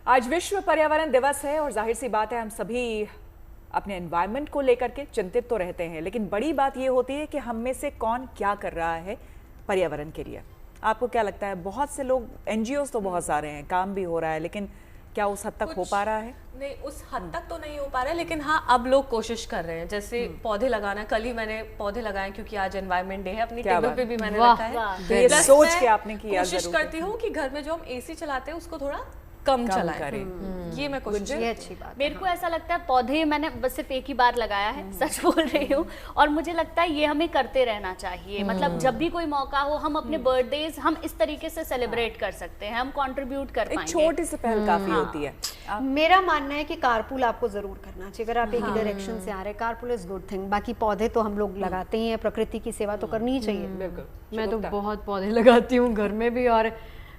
आज विश्व पर्यावरण दिवस है और जाहिर सी बात है हम सभी अपने एनवायरनमेंट को लेकर के चिंतित तो रहते हैं, लेकिन बड़ी बात ये होती है कि हम में से कौन क्या कर रहा है पर्यावरण के लिए। आपको क्या लगता है? बहुत से लोग, एनजीओज तो बहुत सारे हैं, काम भी हो रहा है, लेकिन क्या उस हद तक हो पा रहा है? नहीं, उस हद तक तो नहीं हो पा रहा है, लेकिन हाँ अब लोग कोशिश कर रहे हैं। जैसे पौधे लगाना, कल ही मैंने पौधे लगाए क्योंकि आज एनवायरनमेंट डे है, अपनी टेबल पे भी मैंने रखा है। ये सोच के आपने किया। कोशिश करती हूँ कि घर में जो हम एसी चलाते हैं उसको थोड़ा कम चलाएं। ये मैं कोशिश, ये अच्छी बात। मेरे को ऐसा लगता है पौधे मैंने बस सिर्फ एक ही बार लगाया है, सच बोल रही हूँ, और मुझे लगता है ये हमें करते रहना चाहिए। मतलब जब भी कोई मौका हो हम अपने बर्थडेज हम इस तरीके से सेलिब्रेट कर सकते हैं, हम कंट्रीब्यूट कर पाएंगे। छोटी सी पहल काफी होती है। मेरा मानना है कि कारपूल आपको जरूर करना चाहिए। अगर आप एक ही डायरेक्शन से आ रहे, कारपूल इज गुड थिंग। बाकी पौधे तो हम लोग लगाते ही हैं, प्रकृति की सेवा तो करनी ही चाहिए। बिल्कुल। मैं तो बहुत पौधे लगाती हूँ घर में भी, और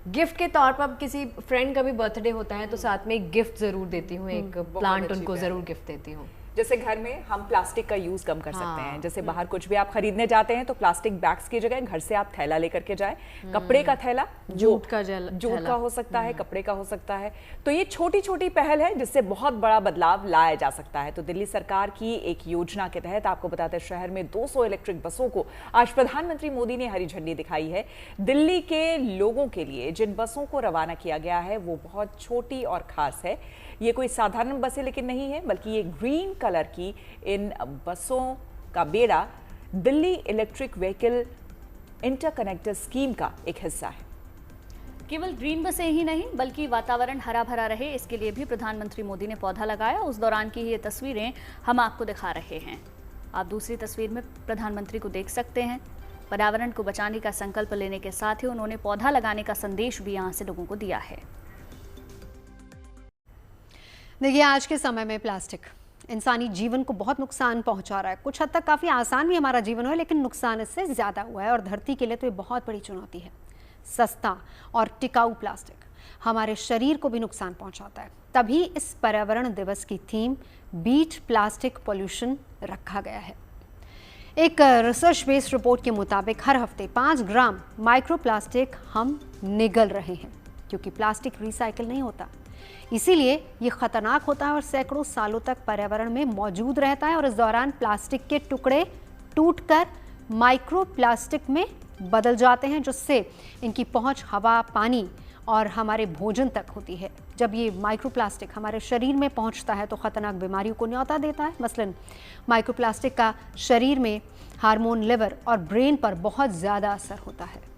गिफ्ट के तौर पर किसी फ्रेंड का भी बर्थडे होता है तो साथ में एक गिफ्ट जरूर देती हूँ, एक प्लांट उनको जरूर गिफ्ट देती हूँ। जैसे घर में हम प्लास्टिक का यूज कम कर सकते हैं। जैसे बाहर कुछ भी आप खरीदने जाते हैं तो प्लास्टिक बैग्स की जगह घर से आप थैला लेकर के जाएं। कपड़े का थैला, जूट का हो सकता है, कपड़े का हो सकता है। तो ये छोटी छोटी पहल है जिससे बहुत बड़ा बदलाव लाया जा सकता है। तो दिल्ली सरकार की एक योजना के तहत आपको बताते हैं, शहर में 200 इलेक्ट्रिक बसों को आज प्रधानमंत्री मोदी ने हरी झंडी दिखाई है। दिल्ली के लोगों के लिए जिन बसों को रवाना किया गया है वो बहुत छोटी और खास है। ये कोई साधारण बसें लेकिन नहीं है, बल्कि ये ग्रीन कलर की इन बसों का बेड़ा दिल्ली इलेक्ट्रिक व्हीकल इंटरकनेक्टर स्कीम का एक हिस्सा है। केवल ग्रीन बसें ही नहीं बल्कि वातावरण हरा भरा रहे, इसके लिए भी प्रधानमंत्री मोदी ने पौधा लगाया। उस दौरान की ये तस्वीरें हम आपको दिखा रहे हैं। आप दूसरी तस्वीर में प्रधानमंत्री को देख सकते हैं। पर्यावरण को बचाने का संकल्प लेने के साथ ही उन्होंने पौधा लगाने का संदेश भी यहाँ से लोगों को दिया है। देखिए, आज के समय में प्लास्टिक इंसानी जीवन को बहुत नुकसान पहुंचा रहा है। कुछ हद तक काफ़ी आसान भी हमारा जीवन हुआ है, लेकिन नुकसान इससे ज़्यादा हुआ है और धरती के लिए तो ये बहुत बड़ी चुनौती है। सस्ता और टिकाऊ प्लास्टिक हमारे शरीर को भी नुकसान पहुंचाता है। तभी इस पर्यावरण दिवस की थीम बीट प्लास्टिक पॉल्यूशन रखा गया है। एक रिसर्च बेस्ड रिपोर्ट के मुताबिक हर हफ्ते 5 ग्राम माइक्रो प्लास्टिक हम निगल रहे हैं, क्योंकि प्लास्टिक रिसाइकिल नहीं होता। इसीलिए ये खतरनाक होता है और सैकड़ों सालों तक पर्यावरण में मौजूद रहता है और इस दौरान प्लास्टिक के टुकड़े टूटकर माइक्रो प्लास्टिक में बदल जाते हैं, जिससे इनकी पहुंच हवा, पानी और हमारे भोजन तक होती है। जब ये माइक्रो प्लास्टिक हमारे शरीर में पहुंचता है तो खतरनाक बीमारियों को न्योता देता है। मसलन माइक्रो प्लास्टिक का शरीर में हार्मोन, लिवर और ब्रेन पर बहुत ज़्यादा असर होता है।